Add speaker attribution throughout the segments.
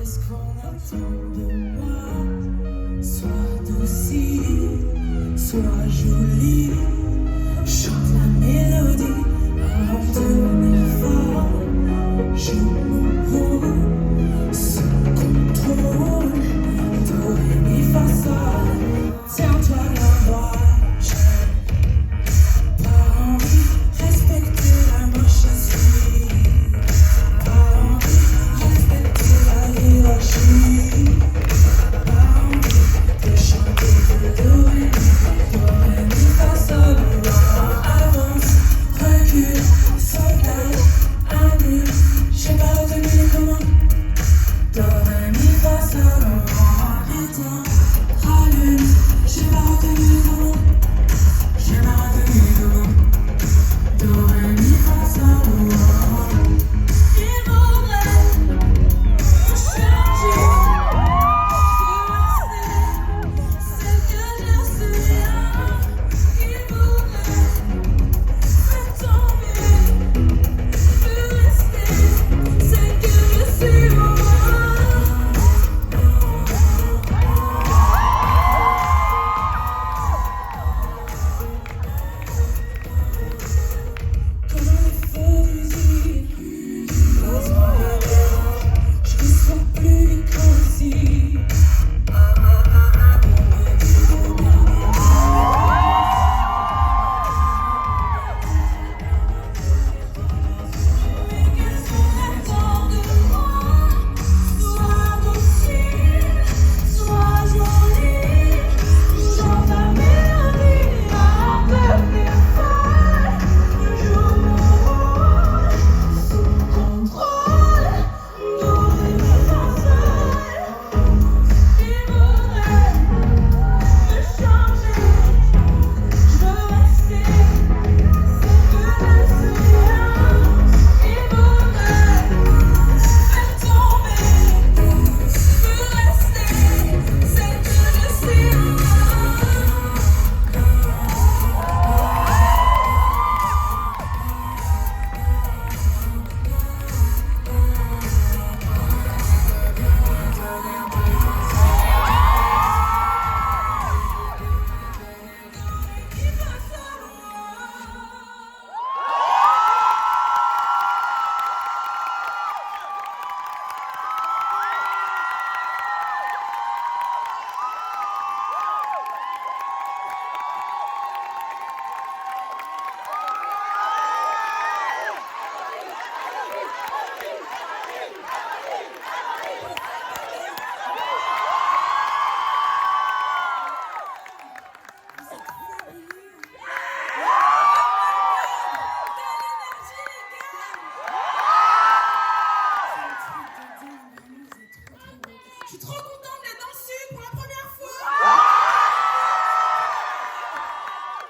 Speaker 1: Qu'est-ce qu'on attend de moi? Sois docile, sois jolie. Chante la mélodie avant de devenir fort. Joue mon rôle sans contrôle. Do, ré, mi, fa, sol. Tiens-toi la voix. Pas envie, respecte la marche à suivre. Pas envie, respecte la hiérarchie. Pas envie de chanter de do, ré, mi, fa, sol. Avance, recule, saute, annule. J'ai pas retenu les commandes. Do, ré, mi, fa, sol. Éteins, rallume. J'ai pas retenu les commandes. J'ai pas retenu les commandes. Do, ré, mi, fa, sol. Il faudrait me changer. C'est que je sais. Il faudrait faire tomber. Plus rester. C'est que je suis moi. Comme un faux fusil, pose-moi la dérange, je ne sois plus vite aussi. Mais qu'est-ce qu'on attend de moi? Sois docile, sois jolie. Chante la mélodie avant de devenir folle. Joue mon rôle sous contrôle. Do, ré, mi, fa, sol. Il faudrait me changer. Je veux rester, c'est que je suis rien. Il faudrait faire tomber. Plus rester, c'est que je suis moi. Je suis trop contente d'être dans le sud pour la première fois.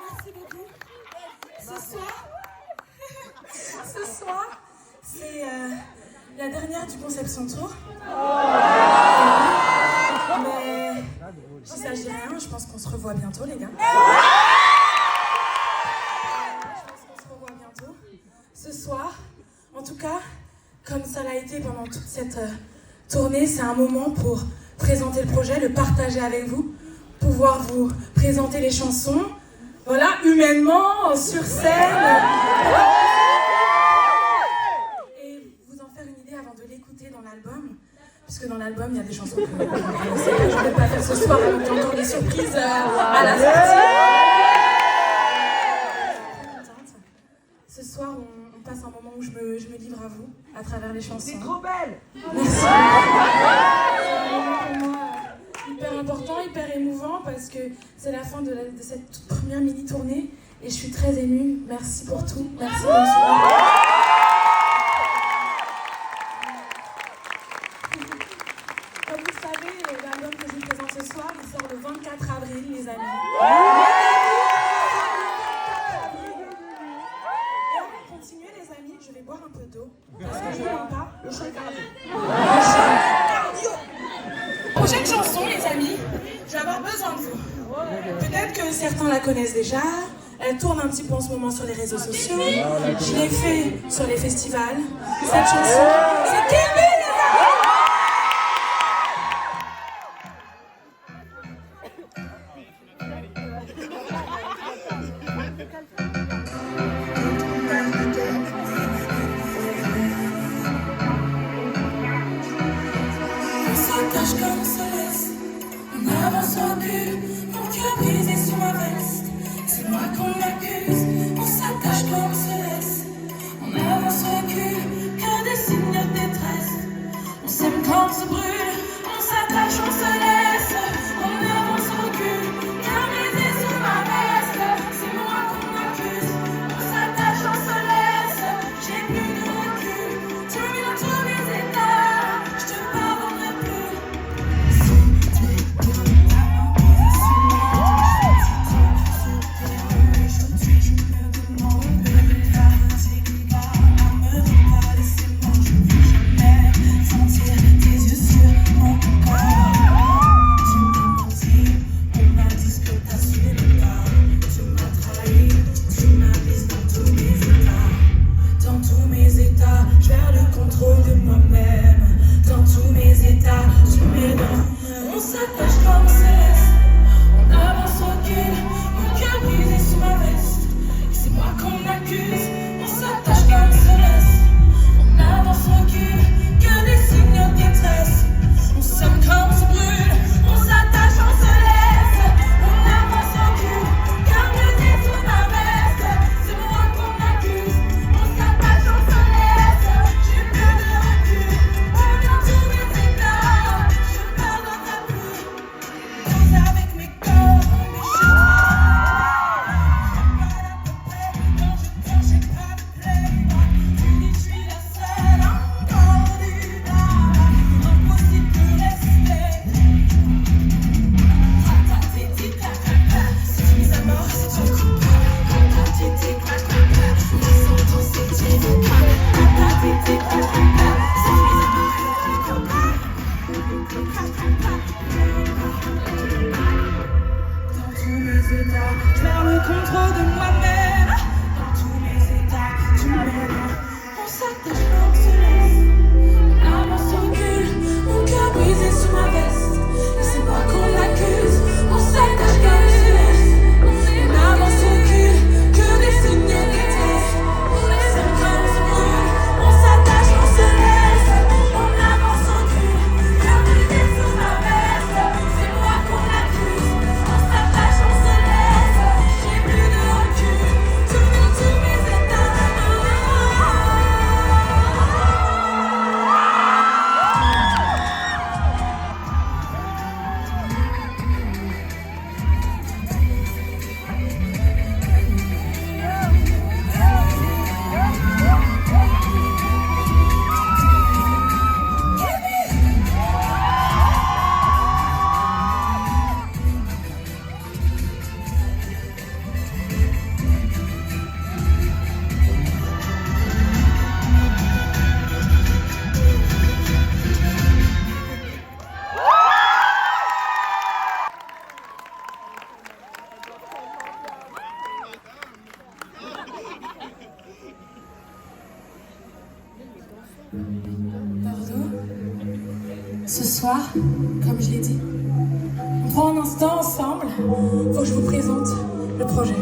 Speaker 1: Merci beaucoup. Ce soir, c'est la dernière du Conception Tour. Mais je dis ça, je dis rien. Je pense qu'on se revoit bientôt, les gars. Je pense qu'on se revoit bientôt. Ce soir, en tout cas, comme ça l'a été pendant toute cette tournée, c'est un moment pour présenter le projet, le partager avec vous, pouvoir vous présenter les chansons, voilà, humainement, sur scène, et vous en faire une idée avant de l'écouter dans l'album, puisque dans l'album, il y a des chansons que vous connaissez, que je ne vais pas faire ce soir, donc il y a encore des surprises à la sortie. Ce soir, on passe un moment où je me livre à vous, à travers les chansons.
Speaker 2: C'est trop belle!
Speaker 1: Merci. C'est un moment pour moi hyper important, hyper émouvant, parce que c'est la fin de cette toute première mini-tournée, et je suis très émue. Merci pour tout. Merci, bonsoir. Comme vous le savez, l'album que je vous présente ce soir, il sort le 24 avril, les amis. Les amis, je vais boire un peu d'eau parce que je ne vois pas le chant cardio. Prochaine chanson, les amis, je vais avoir besoin de vous. Peut-être que certains la connaissent déjà, elle tourne un petit peu en ce moment sur les réseaux sociaux. Je l'ai fait sur les festivals. Cette chanson, c'est Kill Me, les amis! s'attache comme on se laisse. On avance au recul, mon cœur brisé sous ma veste. C'est moi qu'on accuse, on s'attache comme on se laisse. On avance au recul, que des signes de détresse. On s'aime quand on se brûle, on s'attache, on se laisse. On avance au recul, cœur brisé sous ma veste. C'est moi qu'on accuse, on s'attache, on se laisse. J'ai plus de recul, tu es dans tous mes états, je te pardonnerai plus. On s'attache comme on se laisse. On avance au recul, mon cœur brisé sous ma veste. Et c'est moi qu'on accuse, on s'attache comme on se laisse. On avance au recul, que des signes de détresse. On s'aime quand on se brûle, on s'attache, on se laisse. On avance au recul, cœur brisé sous ma veste. C'est moi qu'on accuse, on s'attache, on se laisse. J'ai plus de recul, tu es dans tous mes états, je pardonnerai plus. Avec mes corps, mes cheveux. Quand je t'aime, j'ai pas de play. Tu dis je suis la seule encore du mal. Impossible de rester. Ratatiti, clac, si tu mises à mort, si tu le coupes pas. Ratatiti, clac, la sentence est immédiate. Ratatiti, clac, si tu mises à mort, si tu le coupes pas. Dans tous mes états, je perds le contrôle de moi-même. Dans tous mes états, tu m'aimes. On s'attache quand on se laisse. On avance au recul, mon cœur brisé sous ma veste. Et c'est moi qu'on accuse, on s'attache quand on se laisse. On avance au recul, que des signes de détresse. C'est quand on se brûle, on s'attache, on se laisse. On avance au recul, cœur brisé sous ma veste. C'est moi qu'on accuse, on s'attache, on se laisse. J'ai plus de recul, tu es dans tous mes états. Bordeaux, ce soir, comme je l'ai dit, on prend un instant ensemble. Faut que je vous présente le projet.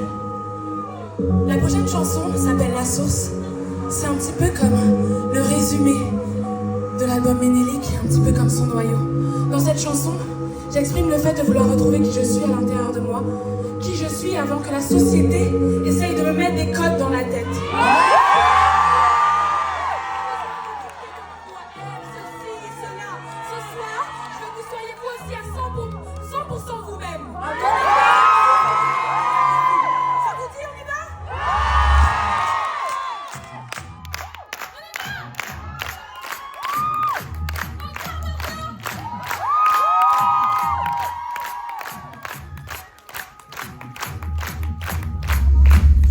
Speaker 1: La prochaine chanson s'appelle La Source. C'est un petit peu comme le résumé de l'album Ménélique, un petit peu comme son noyau. Dans cette chanson, j'exprime le fait de vouloir retrouver qui je suis à l'intérieur de moi, qui je suis avant que la société essaye de me mettre des codes dans la tête. Ce soir, je veux que vous soyez vous aussi à 100% vous-même. Ça vous dit, on y va?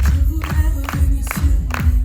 Speaker 1: Je voudrais revenir sur mes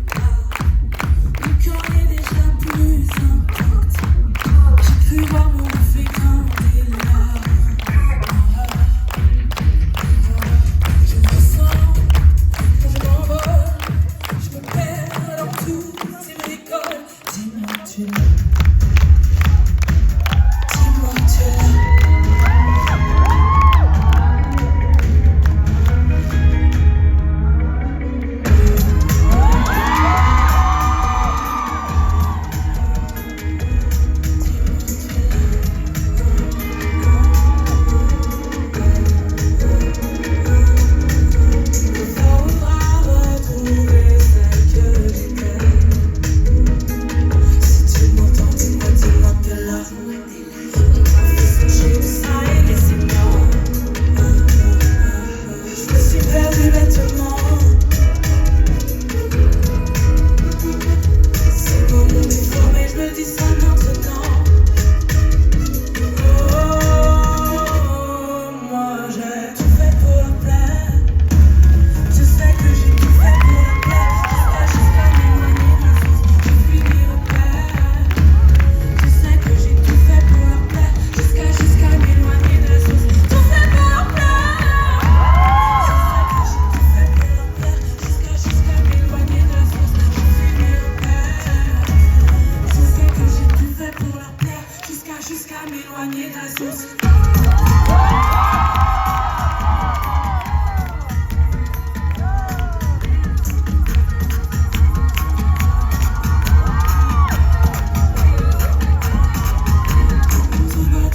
Speaker 1: jusqu'à m'éloigner de la source.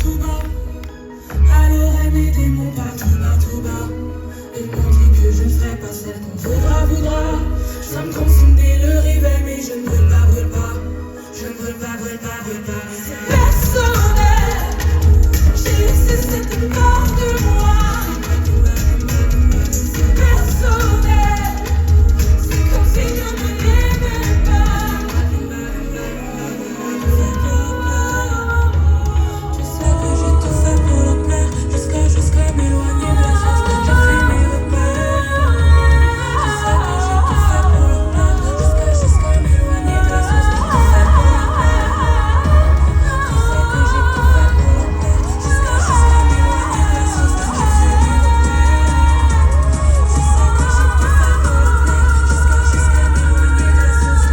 Speaker 1: Tout bas, à l'oreille des mots pas tout bas. Ils m'ont dit que je ne serais pas celle qu'on voudra. Ça me consume dès le réveil, mais je ne brûle pas. Je ne brûle pas. C'est personnel, j'ai laissé cette part de moi. C'est personnel, c'est comme si je ne l'aimais pas. Je sais que j'ai tout fait pour le plaire, jusqu'à m'éloigner de la source. J'ai fait mes repères. Je sais que j'ai tout fait pour le plaire, jusqu'à m'éloigner de la source. J'ai fait pour le plaire. Je sais que j'ai tout fait pour le plaire, jusqu'à m'éloigner de la source. J'ai fait mes repères. Je sais que j'ai tout fait pour le plaire, jusqu'à m'éloigner de la source.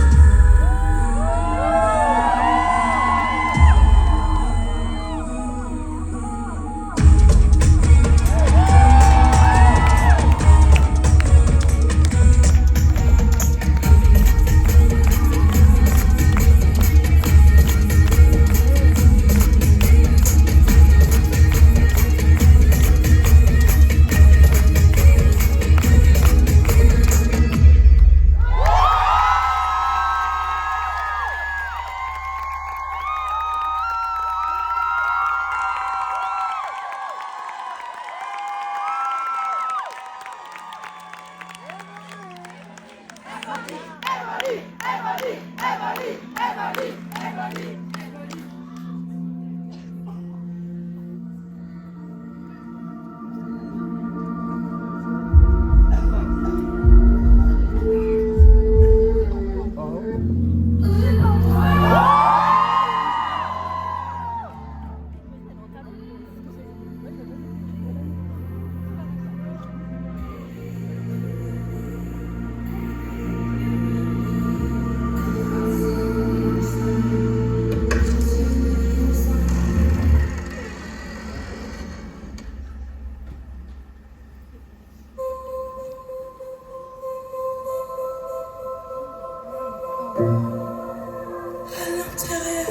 Speaker 1: À l'intérieur,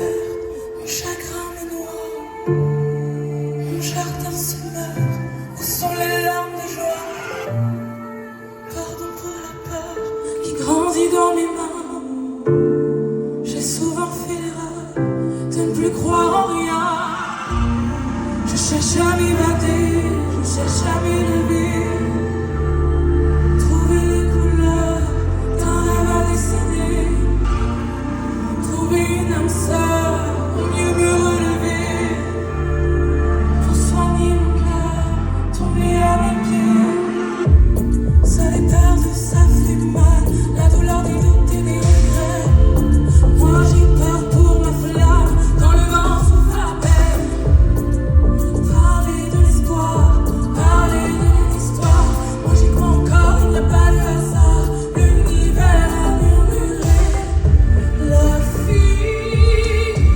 Speaker 1: mon chagrin me noie, mon jardin se meurt, où sont les larmes de joie? Pardon pour la peur qui grandit dans mes mains. J'ai souvent fait l'erreur de ne plus croire en rien. Je cherche à m'évader, je cherche à m'élever, trouver les couleurs d'un rêve à dessiner. Trouver une âme sœur pour mieux me relever, pour soigner mon cœur, tomber à mes pieds. Seul et perdu, ça fait mal, la douleur des doutes et des regrets. Moi j'ai peur pour ma flamme, quand le vent souffle à peine. Parler de l'espoir, parler de l'histoire. Moi j'y crois encore, il n'y a pas de hasard. L'univers a murmuré. La fille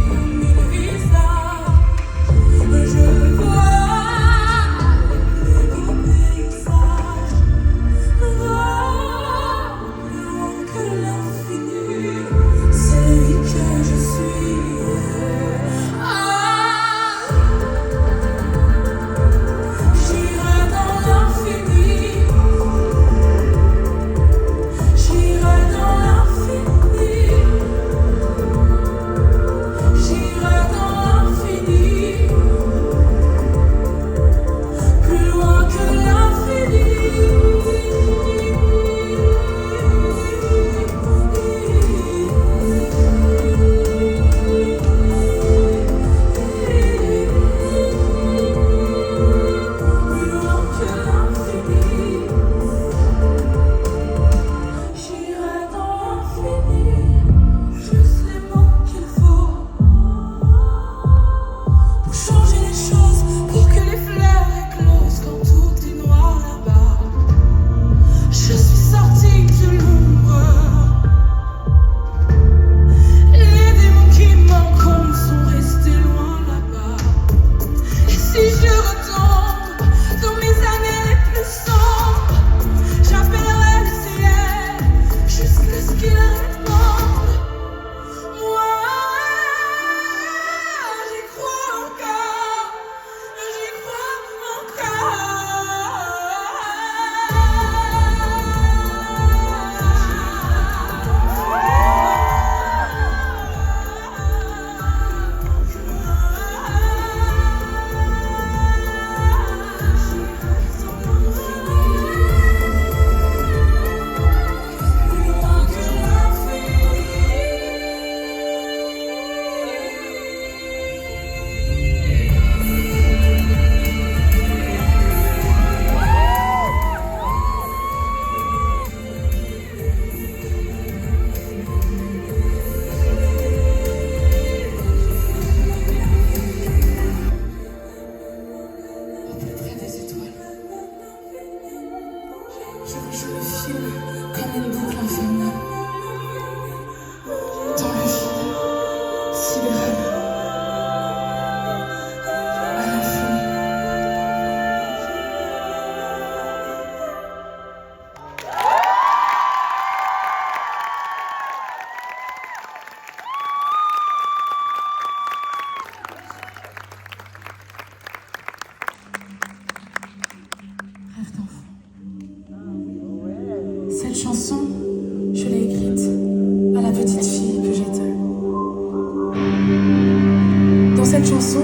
Speaker 1: Dans cette chanson,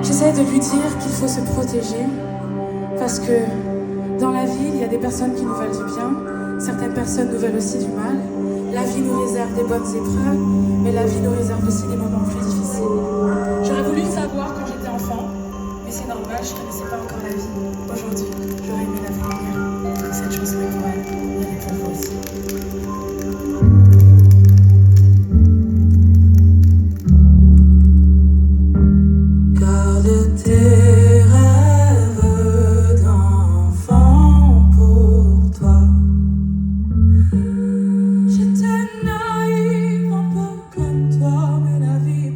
Speaker 1: j'essaie de lui dire qu'il faut se protéger parce que dans la vie, il y a des personnes qui nous veulent du bien, certaines personnes nous veulent aussi du mal. La vie nous réserve des bonnes épreuves, mais la vie nous réserve aussi des moments plus difficiles. J'aurais voulu le savoir quand j'étais enfant, mais c'est normal, je ne connaissais pas encore la vie. Aujourd'hui, j'aurais aimé la découvrir. Cette chanson est pour elle, elle est pour vous aussi. Garde tes rêves d'enfant pour toi. J'étais naïve un peu comme toi, mais la vie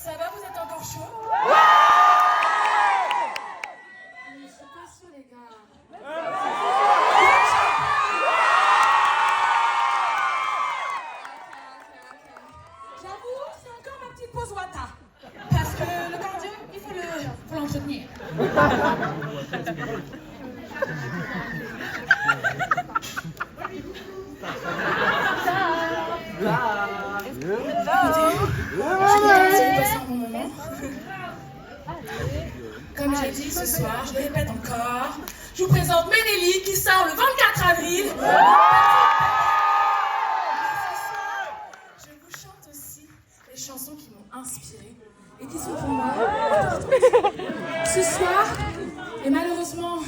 Speaker 1: Ça va, vous êtes encore chaud? Je suis pas sûre, les gars. J'avoue, c'est encore ma petite pause Wata. Parce que le cardio, il faut l'entretenir. Comme j'ai dit ce soir, je le répète encore, je vous présente Ménélie qui sort le 24 avril. Je vous chante aussi les chansons qui m'ont inspirée et qui sont pour moi importantes. Ce soir, et malheureusement,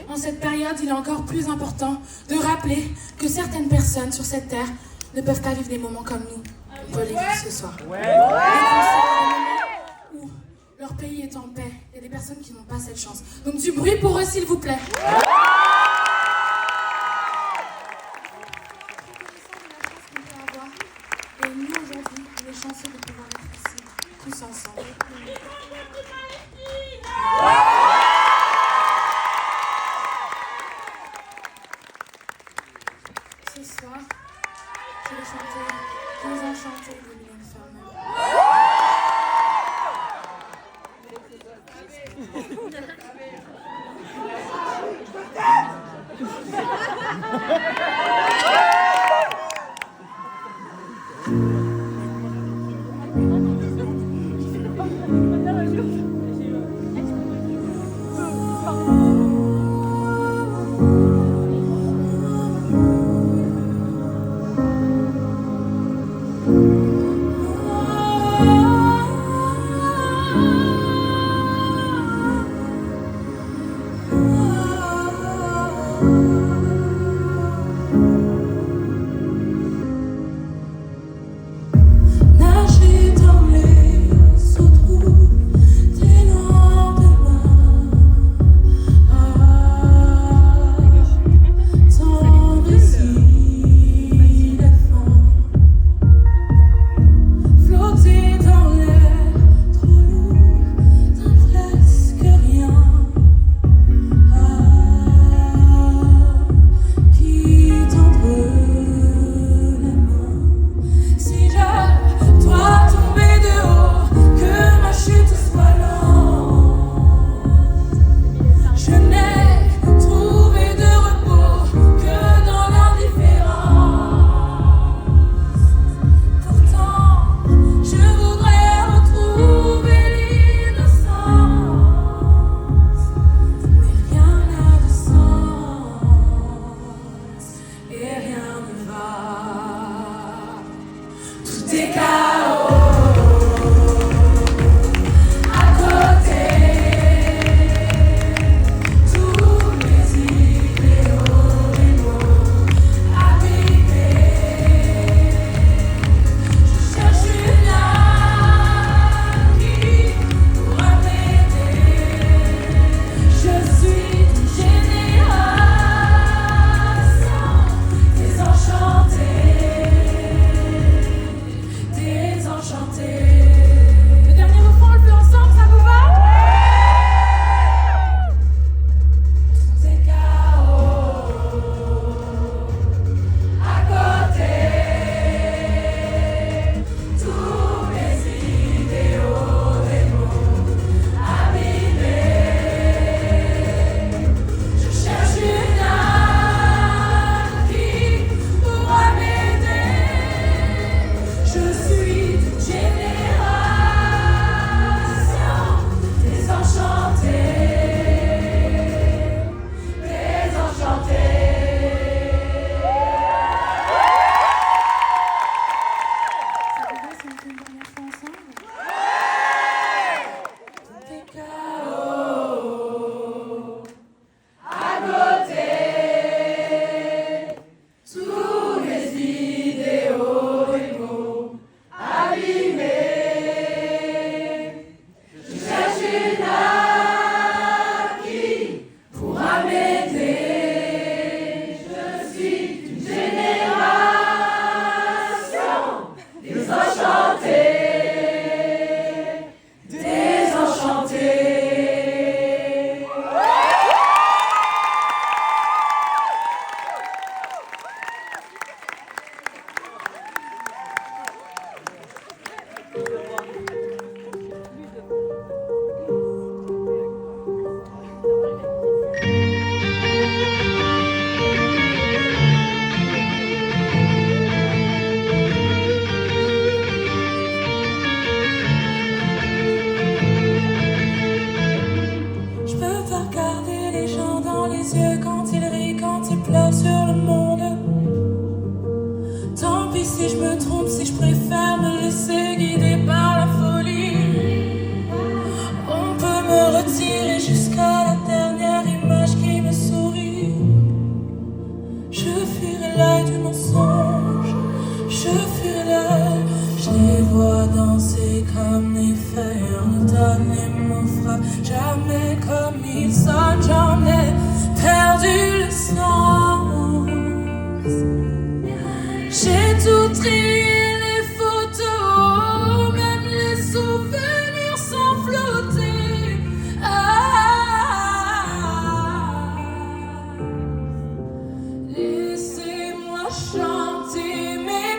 Speaker 1: en cette période, il est encore plus important de rappeler que certaines personnes sur cette terre ne peuvent pas vivre des moments comme nous. On peut les vivre ce soir. Des moments où leur pays est en paix. Il y a des personnes qui n'ont pas cette chance. Donc du bruit pour eux, s'il vous plaît. Et nous, aujourd'hui, on est chanceux de pouvoir être ici, tous ensemble. Ce soir, je vais chanter Désenchanté de Mylène Farmer. jamais comme il sonne, j'en ai perdu le sens. J'ai tout trié, les photos, même les souvenirs sont flottés. Laissez-moi chanter mes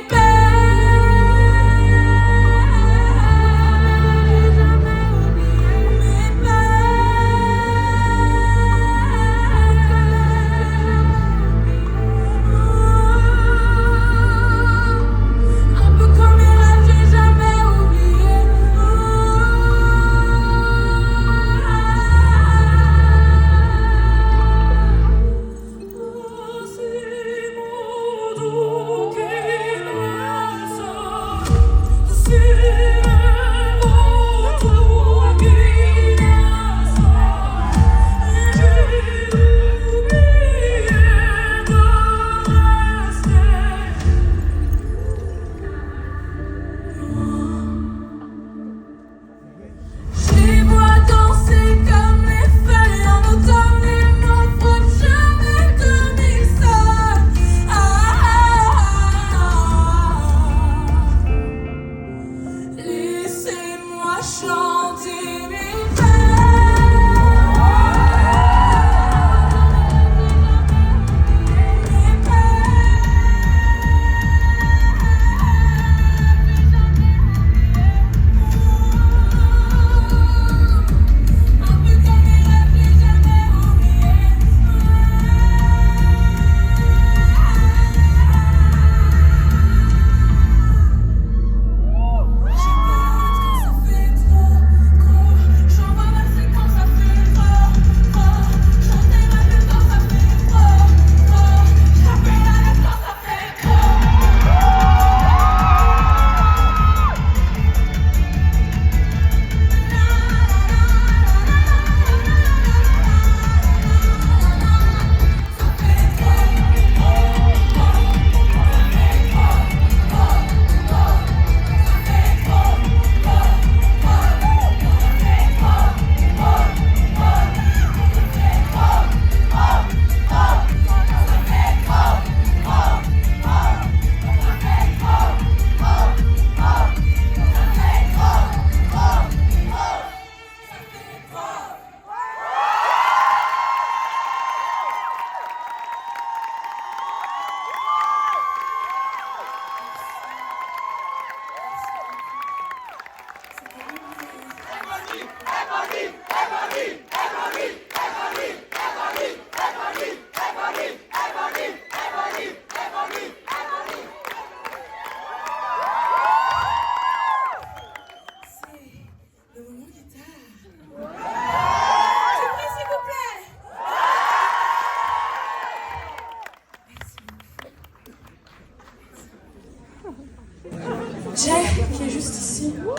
Speaker 1: Jay, qui est juste ici. Donc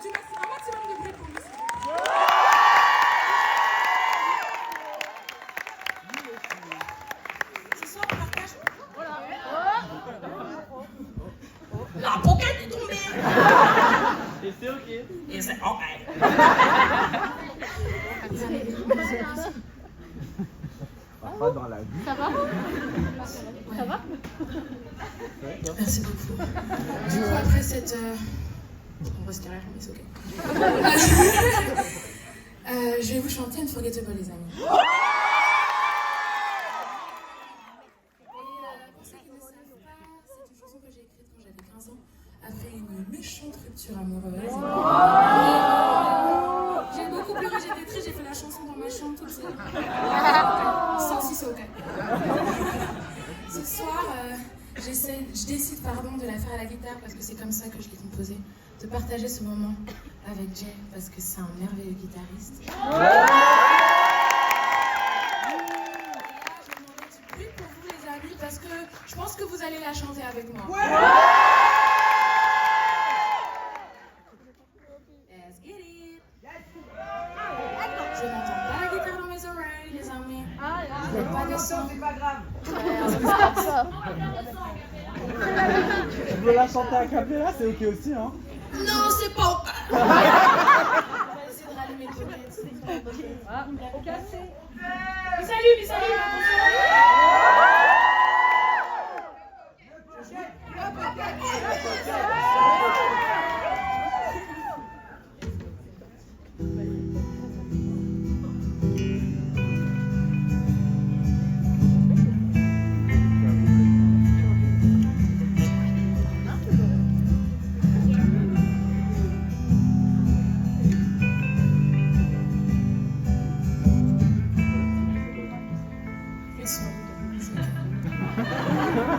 Speaker 1: tu vas faire un maximum de bruit pour lui. Ce soir, on partage. La pocket est tombée.
Speaker 2: Et c'est ok.
Speaker 1: Et c'est ok.
Speaker 2: Pas dans la vie.
Speaker 3: Ça va? Ça va?
Speaker 1: Merci beaucoup. Du coup, après cette... On reste derrière, mais c'est ok. Je vais vous chanter Unforgettable, les amis. Et pour ceux qui ne savent pas, c'est une chanson que j'ai écrite quand j'avais 15 ans, après une méchante rupture amoureuse. J'ai beaucoup pleuré, j'étais triste, j'ai fait la chanson dans ma chambre toute seule. Sans si c'est ok. Ce soir, je décide de la faire à la guitare parce que c'est comme ça que je l'ai composée. De partager ce moment avec Jay parce que c'est un merveilleux guitariste. Et là, je vais demander du bruit pour vous les amis parce que je pense que vous allez la chanter avec moi. Let's get it. Je n'entends pas la guitare dans mes oreilles, les amis. Je n'ai pas de son.
Speaker 2: C'est pas grave.
Speaker 3: Ça.
Speaker 2: Tu veux la chanter à cappella, c'est ok aussi, hein?
Speaker 1: Non, c'est j'ai pas au cœur. On va essayer de rallumer le boulet.
Speaker 3: Ah, cassé.
Speaker 1: Salut, salut.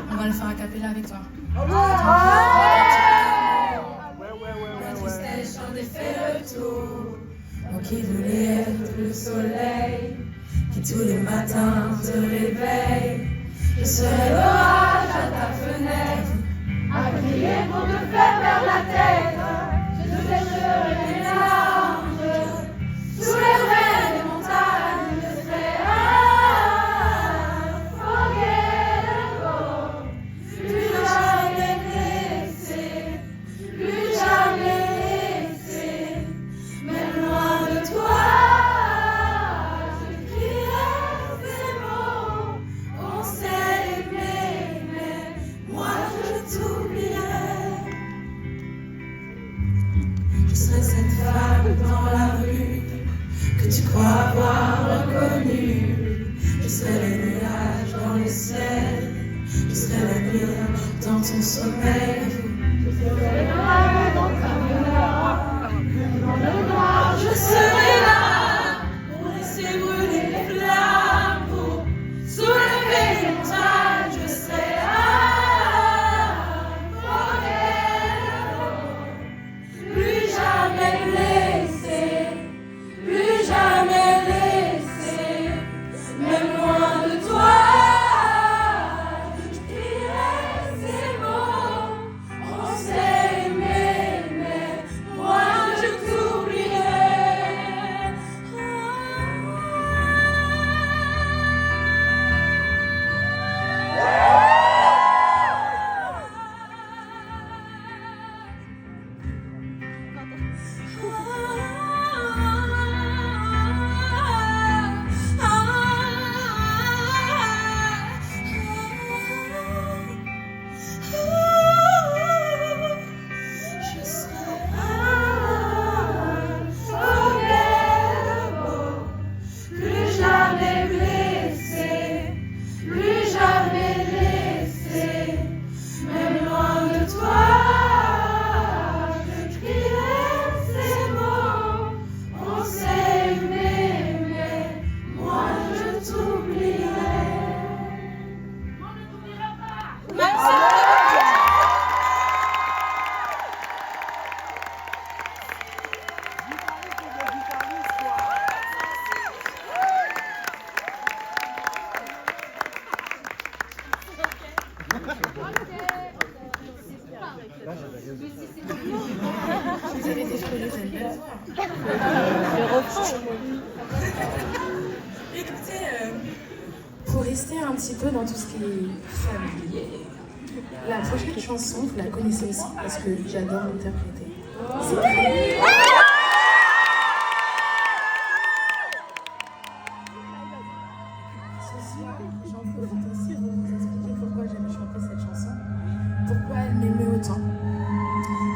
Speaker 1: On va le faire a cappella avec toi. La tristesse j'en ai fait le tour. Moi qui voulais être le soleil, qui tous les matins te réveille. Je serai l'orage à ta fenêtre, à crier pour te faire perdre la tête. Je te sécherai les larmes, soulèverai les montagnes, je serai unforgettable. Plus jamais blessé, plus jamais laissé, même loin de toi. Je crierai ces mots, on s'est aimé, mais moi je t'oublierai. Je serai cette femme dans la rue que tu crois avoir reconnue. Je serai les nuages dans le ciel, je serai la nuit dans ton sommeil. Je serai là dans ta mémoire, dans le noir. Je serai là pour laisser brûler les flammes, pour soulever les montagnes. Je serai unforgettable. Plus jamais blessé, plus jamais laissé, même loin de toi. Je crierai ces mots, on s'est aimé, mais moi je t'oublierai. Je serai unforgettable, plus jamais blessé, plus jamais laissé, même loin de toi. Je crierai ces mots, on s'est aimé, mais moi je t'oublierai. On ne t'oubliera pas. Merci. Vous avez des cheveux, j'aime bien.
Speaker 3: Le refrain.
Speaker 1: Écoutez, pour rester un petit peu dans tout ce qui est familier, la prochaine chanson, vous la connaissez aussi parce que j'adore l'interpréter. C'est ce soir, j'en profite aussi pour vous expliquer pourquoi j'aime chanter cette chanson, pourquoi elle m'émeut autant.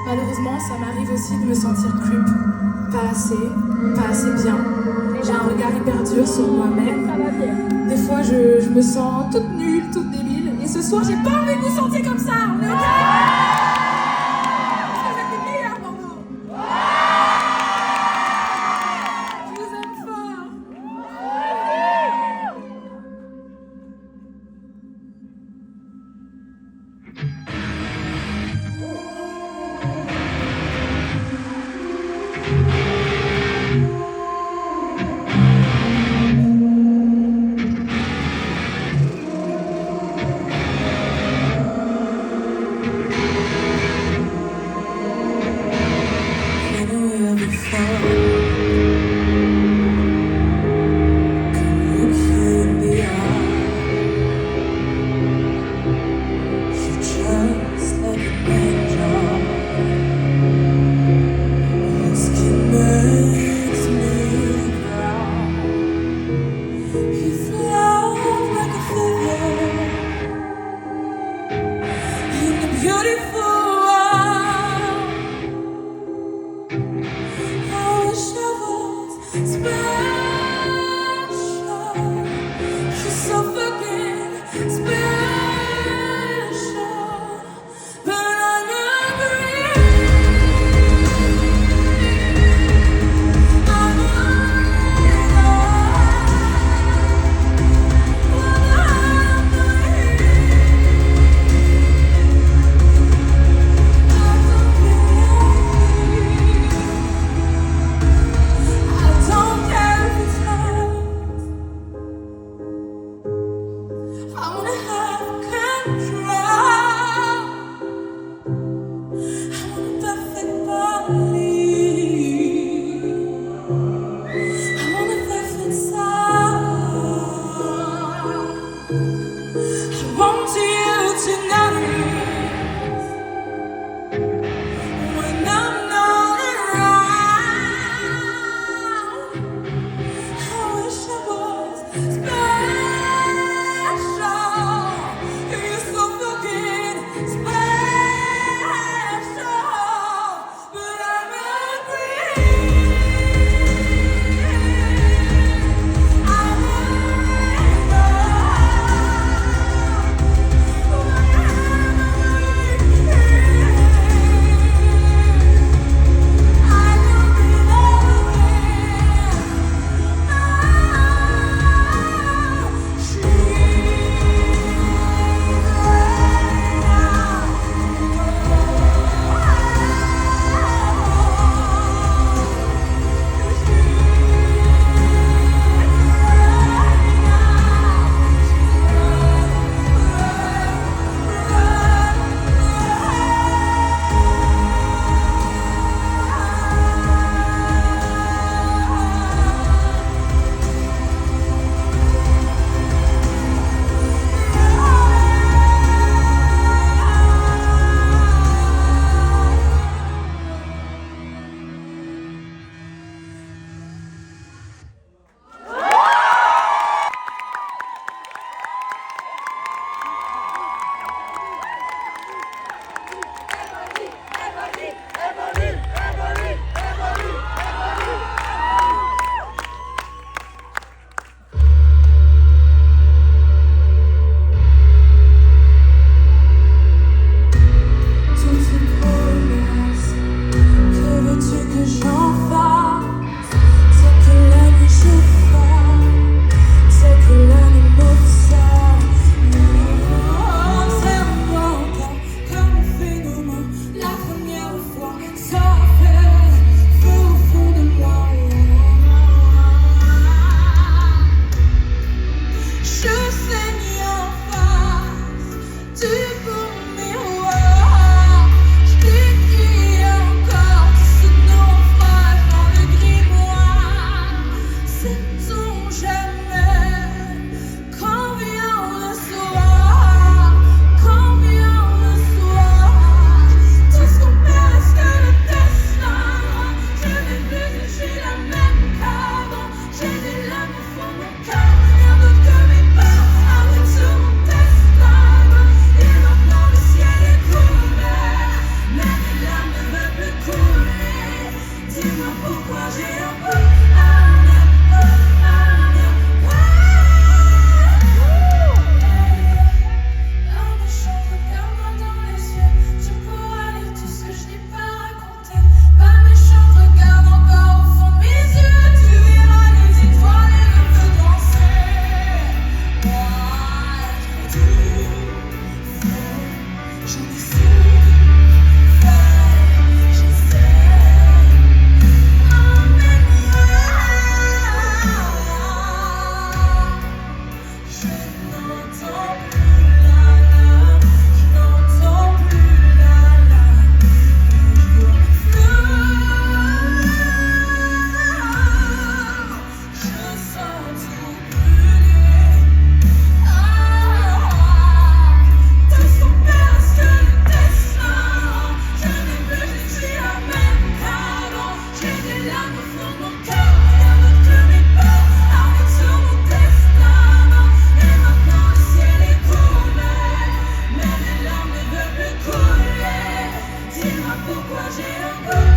Speaker 1: Malheureusement, ça m'arrive aussi de me sentir creep, pas assez bien. J'ai un regard hyper dur sur moi-même. Des fois, je me sens toute nulle, toute débile. Et ce soir, j'ai pas envie de vous sentir comme ça. On est OK? Parce que vous êtes les meilleurs pour nous. Je vous aime fort. dis-moi pourquoi j'ai un goût.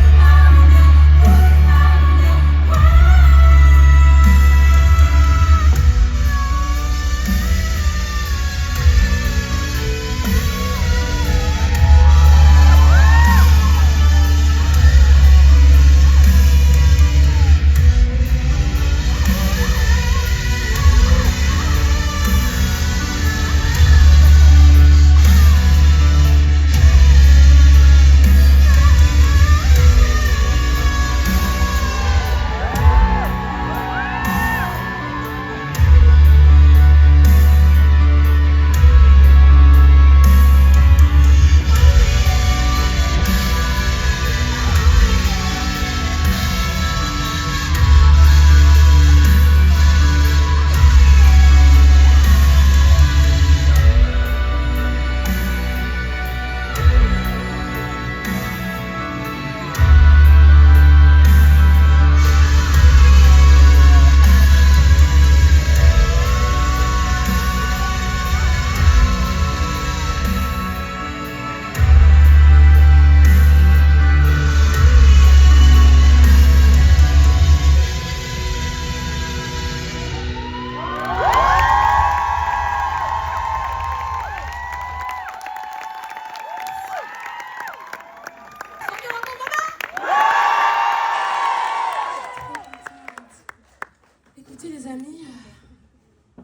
Speaker 1: Écoutez les amis,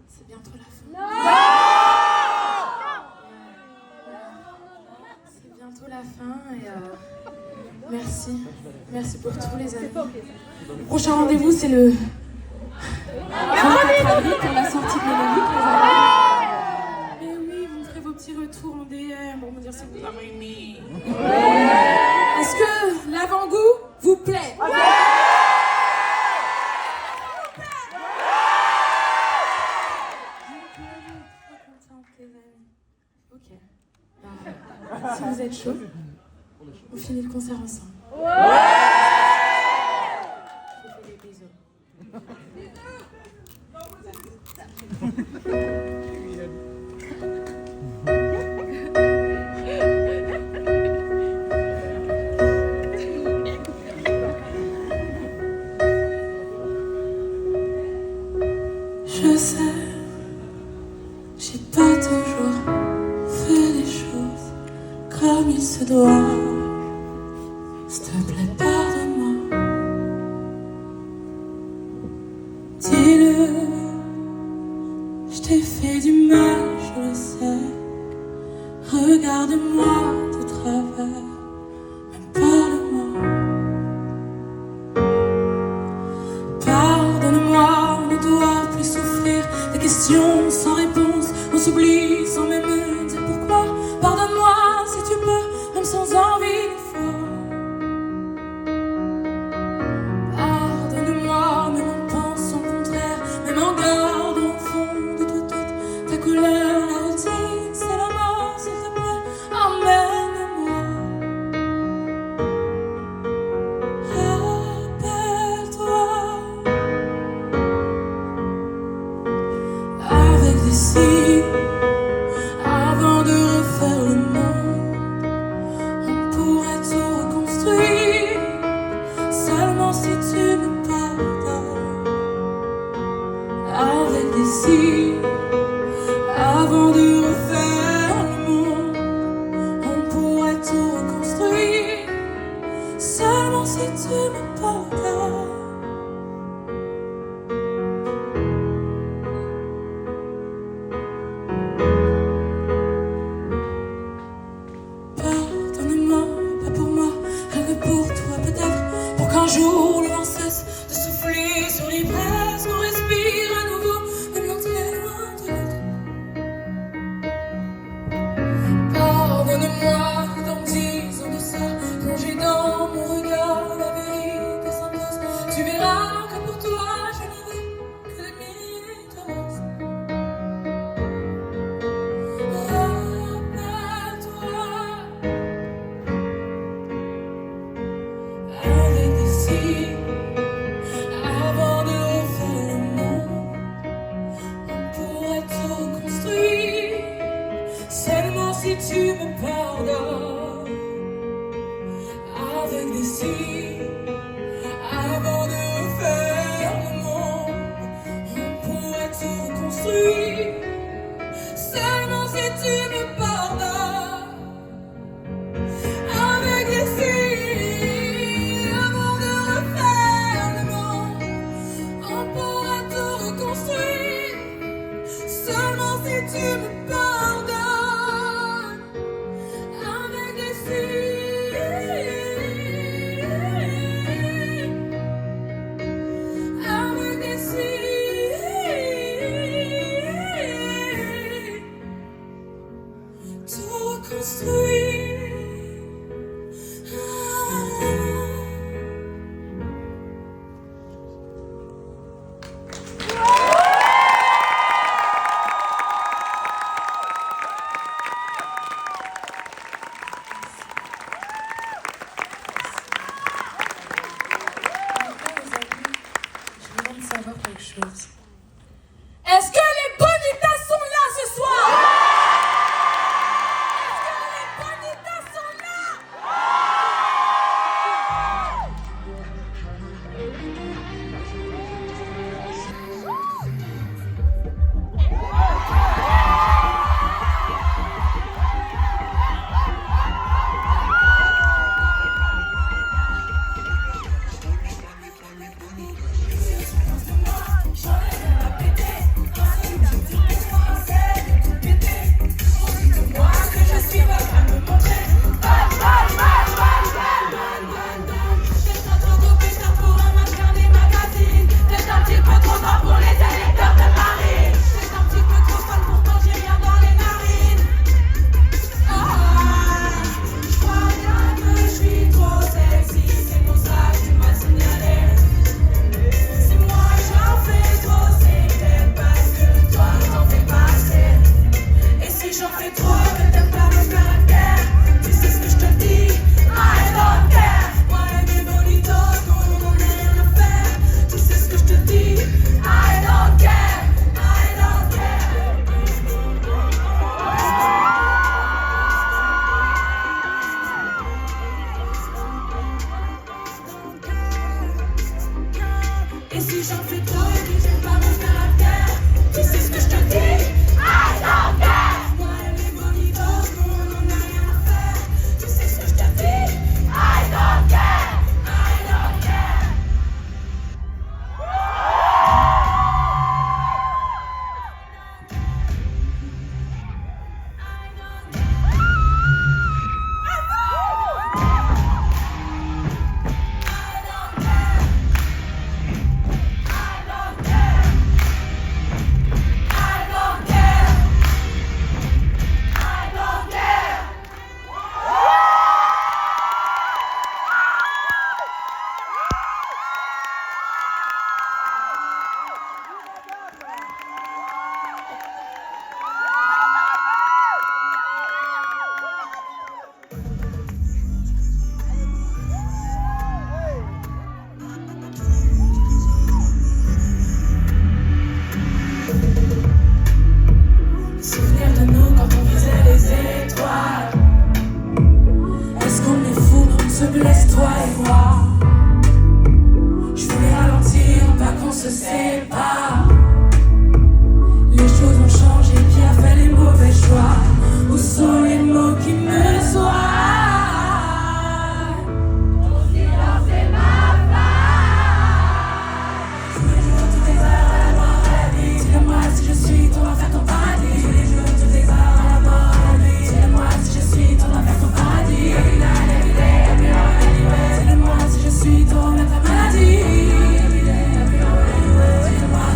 Speaker 1: c'est bientôt la fin. C'est bientôt la fin et merci. Merci pour tout les amis. Le prochain rendez-vous c'est le 24 avril pour la sortie de Mélodique les amis. Mais oui, vous me ferez vos petits retours en DM pour me dire si vous avez aimé. Est-ce que l'avant-goût vous plaît? Ok. Si vous êtes chaud, on finit le concert ensemble. Je vous fais des bisous. Je sais, j'ai pas toujours fait les choses comme il se doit. S'il te plaît, pardonne-moi. Dis-le, je t'ai fait du mal, je le sais. Regarde-moi de travers, mais parle-moi. Pardonne-moi, on ne doit plus souffrir des questions sans réponse. On s'oublie sans même me dire pourquoi. Pardonne-moi si tu peux, même sans envie des fois. Pardonne-moi, même en pensant le contraire, même en gardant au fond de toi toute ta colère. La routine, c'est la mort, s'il te plaît, emmène-moi. Rappelle-toi, avec des signes, avant de refaire le monde, on pourrait tout reconstruire, seulement si tu me pardonnes. Avec des signes, avant de refaire le monde, on pourrait tout reconstruire, seulement si tu me pardonnes. Pardonne-moi, pas pour moi, rien que pour toi peut-être. Pour qu'un jour le vent cesse de souffler sur les braises, qu'on respire à nouveau, même l'un très loin de l'autre. Pardonne-moi dans 10 ans de ça, plongé dans mon regard, la vérité s'impose. Tu verras que pour toi je ne veux que des minutes roses. Rappelle-toi, avec des signes. d'ici. Avant de refaire le monde, on pourrait tout reconstruire. Seulement si tu me pardonnes. Avec les filles, avant de refaire le monde, on pourra tout reconstruire. Seulement si tu me pardonnes. Avec les filles, avec les filles, tout reconstruire. Je voudrais savoir quelque chose. Est-ce que les bonitas sont là ce soir? Est-ce que les bonitas sont là? Et si j'en fais trop et que j'aime pas mon caractère, tu sais ce que je te dis? I don't care. Moi et les bonitos, nous on en a rien à faire. Tu sais ce que je te dis? I don't care. I don't care. Souvenir de nous quand on visait les étoiles. Est-ce qu'on est fou quand on se blesse, toi et moi? Je voulais ralentir, pas qu'on se sépare. Les choses ont changé, qui a fait les mauvais choix? Où sont les mots qui me soignent? Ton silence est ma faille. Tous les jours, toutes les heures, à la mort, à la vie. Dis-le-moi si je suis ton enfer, ton paradis. Tous les jours, toutes les heures, à la mort, à la vie. Dis-le-moi si je suis ton enfer, ton paradis. Dis-le-moi si je suis ton maître maladie. Dis-le-moi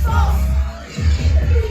Speaker 1: sauce.